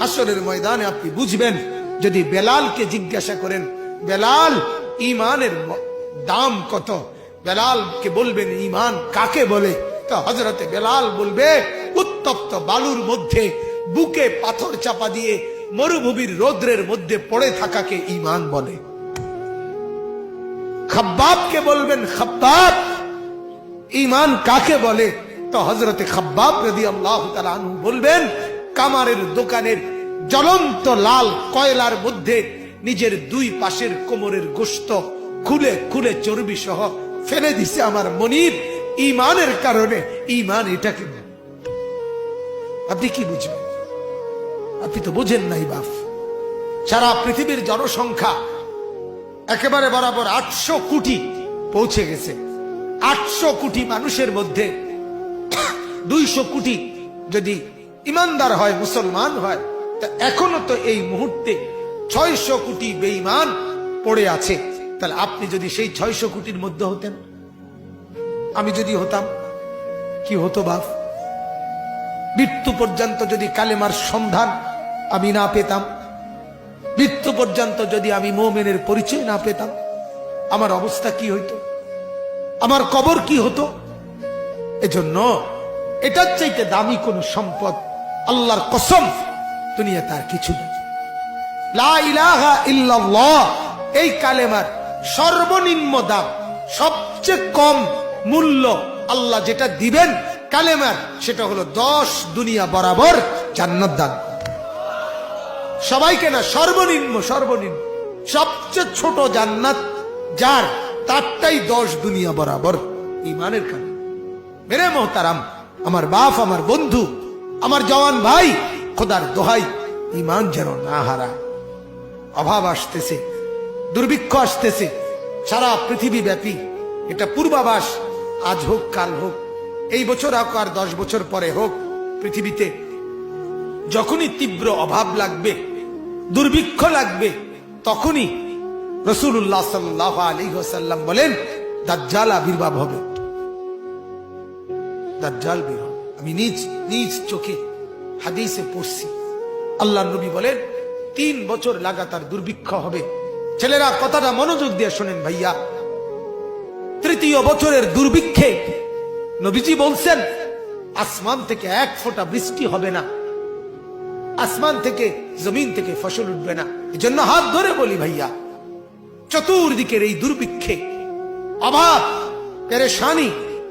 হাসরের ময়দানে আপনি বুঝবেন। যদি বেলালকে জিজ্ঞাসা করেন, বেলাল ঈমানের দাম কত, বেলালকে বলবেন ঈমান কাকে বলে, তো হযরতে বেলাল বলবে উত্তপ্ত বালুর মধ্যে বুকে পাথর চাপা দিয়ে মরুভূমির রৌদ্রের মধ্যে পড়ে থাকাকে ঈমান বলে। খাব্বাবকে বলবেন, খাব্বাব ঈমান কাকে বলে, তো হযরতে খাব্বাব রাদিয়াল্লাহু তাআলা আনহু বলবেন কামারের দোকানের জ্বলন্ত লাল কয়লার মধ্যে নিজের দুই পাশের কোমরের গোশত খুলে খুলে চর্বি সহ ফেলে দিছে আমার মনিব ঈমানের কারণে। ঈমান এটাকে আপনি কি বুঝবেন? আপনি তো বুঝেন নাই বাপ। সারা পৃথিবীর জনসংখ্যা একেবারে বরাবর 800 কোটি পৌঁছে গেছে। 800 কোটি মানুষের মধ্যে 200 কোটি যদি ইমানদার হয়, মুসলমান হয়, তা এখনো তো এই মুহূর্তে 600 কোটি বেঈমান পড়ে আছে। তাহলে আপনি যদি সেই 600 কোটির মধ্যে হতেন, আমি যদি হতাম, কি হতো বাপ? মৃত্যু পর্যন্ত যদি কালেমার সন্ধান আমি না পেতাম, মৃত্যু পর্যন্ত যদি আমি মুমিনের পরিচয় না পেতাম, আমার অবস্থা কি হইতো? আমার কবর কি হতো? এজন্য এটার চাইতে দামি কোন সম্পদ আল্লাহর কসম দুনিয়াতে আর কিছু নেই। লা ইলাহা ইল্লাল্লাহ এই কালেমার সর্বনিম্ন দাম, সবচেয়ে কম মূল্য আল্লাহ যেটা দিবেন কালেমার, সেটা হলো 10 দুনিয়া বরাবর জান্নাত দান। সবাইকে না, সর্বনিম্ন সর্বনিম্ন সবচেয়ে ছোট জান্নাত যার, তারটাই 10 দুনিয়া বরাবর ঈমানের কারণে। মেরে মোহতারাম, আমার বাপ, আমার বন্ধু, আমার জওয়ান ভাই, খোদার দোহাই ঈমান যেন না হারায়। অভাব আসতেছে, দুর্ভিক্ষ আসতেছে সারা পৃথিবী ব্যাপী। এটা পূর্বাভাস, আজ হোক কাল হোক, এই বছর হোক আর 10 বছর পরে হোক, পৃথিবীতে যখনই তীব্র অভাব লাগবে, দুর্ভিক্ষ লাগবে, তখনই রাসূলুল্লাহ সাল্লাল্লাহু আলাইহি ওয়াসাল্লাম বলেন দাজ্জাল আবির্ভাব হবে। দাজ্জাল বের হবে। আমি নিজ চোখে হাদিসে পড়ছি। আল্লাহর নবী বলেন 3 বছর লাগাতার দুর্ভিক্ষ হবে। ছেলেরা কথাটা মনোযোগ দিয়ে শোনেন ভাইয়া। 3য় বছরের দুর্ভিক্ষে নবীজি বলছেন আসমান থেকে 1 ফোঁটা বৃষ্টি হবে না, আসমান থেকে জমিন থেকে ফসল উঠবে না। এজন্য হাত ধরে বলি ভাইয়া, চতুর্দিকের এই দুর্ভিক্ষে, অভাব, পেরেশানি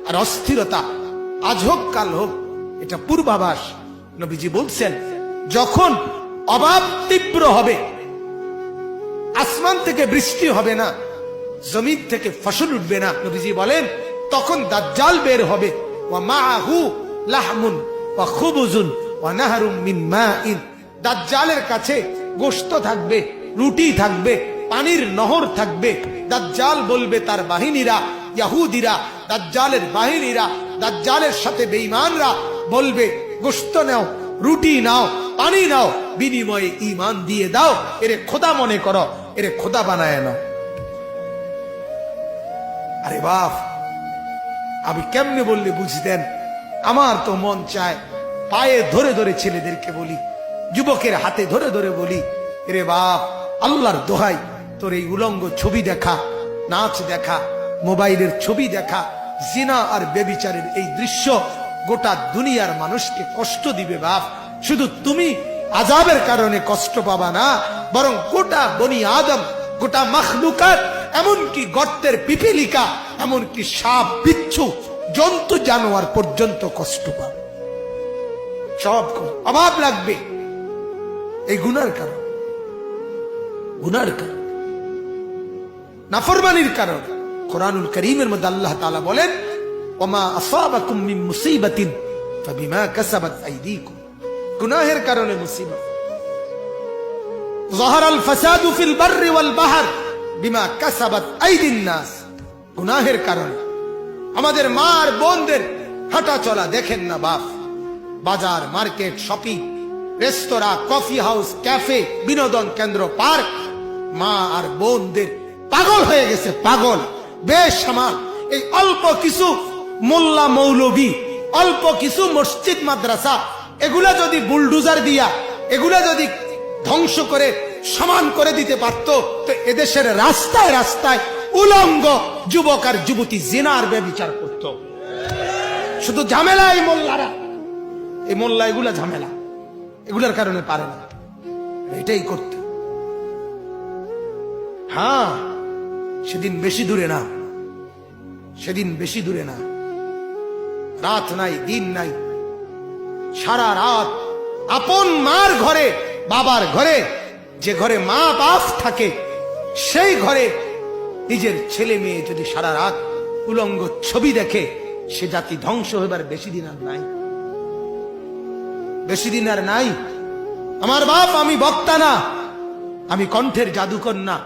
আর অস্থিরতা, আজ হোক কাল হোক, এটা পূর্বাভাস। নবীজি বলছেন যখন অভাব তীব্র হবে, আসমান থেকে বৃষ্টি হবে না, জমিন থেকে ফসল উঠবে না, নবীজি বলেন তখন দাজ্জাল বের হবে। ওয়া মাআহু লাহমুন ওয়া খুবুজুন ওয়া নাহরুম মিন মাইন। দাজ্জালের কাছে গোশত থাকবে, রুটি থাকবে, পানির নহর থাকবে। দাজ্জাল বলবে তার বাহিনীরা, ইহুদিরা, দাজ্জালের বাহিনীরা, দাজ্জালের সাথে বেঈমানরা বলবে গোশত নাও, রুটি নাও, পানি নাও, বিনিময়ে ঈমান দিয়ে দাও, এরে খোদা মনে করো, এরে খোদা বানায় নাও। আরে বাপ, আমি কেমনে বললে বুঝতেন? আমার তো মন চায় পায়ে ধরে ধরে ছেলেদেরকে বলি, যুবকের হাতে ধরে ধরে বলি, রে বাপ, আল্লাহর দোহাই তোর এই উলঙ্গ ছবি দেখা, নাচ দেখা, মোবাইলের ছবি দেখা, জিনা আর ব্যভিচারের এই দৃশ্য গোটা দুনিয়ার মানুষকে কষ্ট দিবে বাপ। শুধু তুমি আযাবের কারণে কষ্ট পাবা না, বরং গোটা বনি আদম, গোটা মাখলুকাত, এমনকি গর্তের পিপিলিকা, এমনকি সাপ, বিচ্ছু, জন্তু জানোয়ার পর্যন্ত কষ্ট পাবে। সব অভাব লাগবে এই গুনার কারণ, গুনার কারণ, নাফরমানির কারণ। কোরআনুল কারীমের মধ্যে আল্লাহ তাআলা বলেন ওমা আসাবাকুম মিন মুসিবাতিন ফাবিমা কাসাবাত আইদিকুম। গুনাহের কারণে মুসিবত। যাহারাল ফাসাদু ফিল বাররি ওয়াল বাহর বিমা কাসাবাত আইদিন নাস। গুনাহের কারণে আমাদের মা আর বোনদের হাঁটা চলা দেখেন না বাপ, বাজার, মার্কেট, শপিং, রেস্তোরাঁ, কফি হাউস, ক্যাফে, বিনোদন কেন্দ্র, পার্ক, মা আর বোনদের পাগল হয়ে গেছে, পাগল, বেসামাল। এই অল্প কিছু মোল্লা মৌলবী, অল্প কিছু মসজিদ মাদ্রাসা, এগুলা যদি বুলডোজার দিয়া এগুলা যদি ধ্বংস করে সমান করে দিতে পারত, তো এদেশের রাস্তায় রাস্তায় উলঙ্গ যুবক আর যুবতী জিনার ব্যভিচার করত। শুধু ঝামেলা এই মোল্লারা, এই মোল্লা এগুলা ঝামেলা, এগুলার কারণে পারে না, এটাই করতে। হ্যাঁ, সেদিন বেশি দূরে না, সেদিন বেশি দূরে না, রাত নাই দিন নাই, সারা রাত আপন মার ঘরে, বাবার ঘরে, যে ঘরে মা বাপ থাকে, সেই ঘরে নিজের ছেলে মেয়ে যদি সারা রাত উলঙ্গ ছবি দেখে, সে জাতি ধ্বংস হইবার বেশি দিন আর নাই, বেশি দিন আর নাই। আমার বাপ, আমি বক্তা না, আমি কণ্ঠের জাদুকর না,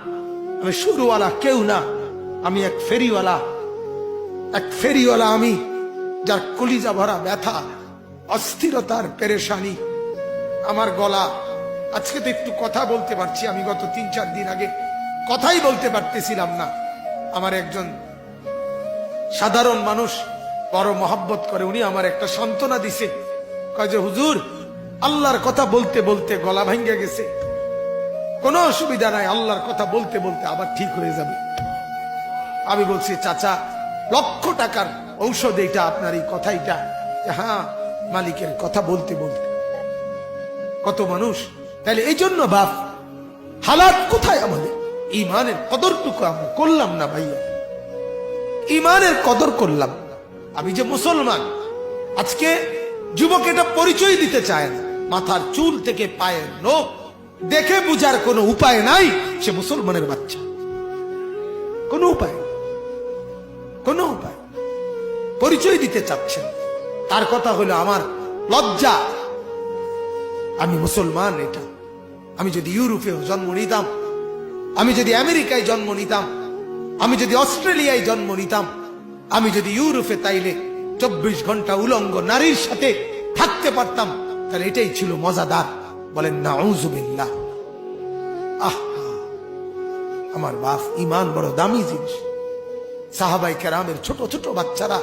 আমি সুরওয়ালা কেউ না, আমি এক ফেরিওয়ালা, এক ফেরিওয়ালা আমি, যার কলিজা ভরা ব্যথা, অস্থিরতার পেরেশানি। আমার গলা আজকে তো একটু কথা বলতে পারছি, আমি গত 3-4 দিন আগে কথাই বলতে পারতেছিলাম না। আমার একজন সাধারণ মানুষ বড় মহব্বত করে, উনি আমার একটা সান্ত্বনা দিছে, কয় যে হুজুর, আল্লাহর কথা বলতে বলতে গলা ভাঙ্গে গেছে, কোনো অসুবিধা নাই, আল্লাহর কথা বলতে বলতে আবার ঠিক হয়ে যাবে। আমি বলছি, চাচা, লক্ষ টাকার ঔষধ এটা, আপনার এই কথাইটা। হ্যাঁ, মালিকের কথা বলতে বলতে। কত মানুষ, তাহলে এই জন্য বাপ, হালাত কোথায় আমাদের? ইমানের কদরটুকু আমরা করলাম না ভাইয়া, ইমানের কদর করলাম। আমি যে মুসলমান, আজকে যুবক এটা পরিচয় দিতে চায় না, মাথার চুল থেকে পায়ের নখ দেখে বুঝার কোনো উপায় নাই, সে মুসলমানের বাচ্চা। কোনো উপায়, কোনো উপায় পরিচয় দিতে চাচ্ছেন। তার কথা হলো আমার লজ্জা, আমি মুসলমান। এটা আমি যদি ইউরোপেও জন্ম নিতাম, আমি যদি আমেরিকায় জন্ম নিতাম, আমি যদি অস্ট্রেলিয়ায় জন্ম নিতাম, আমি যদি ইউরোপে তাইলে 24 ঘন্টা উলঙ্গ নারীর সাথে থাকতে পারতাম, তাহলে এটাই ছিল মজাদার। বলেন নাউজুবিল্লাহ। আহ, আমার বাপ, ইমান বড় দামি জিনিস। সাহাবাই কেরামের ছোট ছোট বাচ্চারা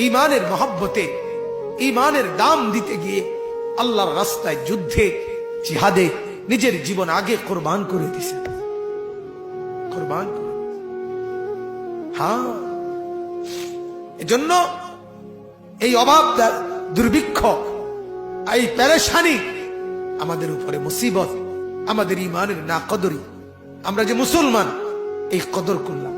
ইমানের মহব্বতে, ইমানের দাম দিতে গিয়ে আল্লাহর রাস্তায় যুদ্ধে, জিহাদে নিজের জীবন আগে কোরবান করে দিছে, কোরবান করে। হ্যাঁ, এজন্য এই অভাব, দুর্ভিক্ষ, এই পেরেশানি আমাদের উপরে মুসিবত, আমাদের ইমানের না কদরি। আমরা যে মুসলমান, এই কদর করলাম।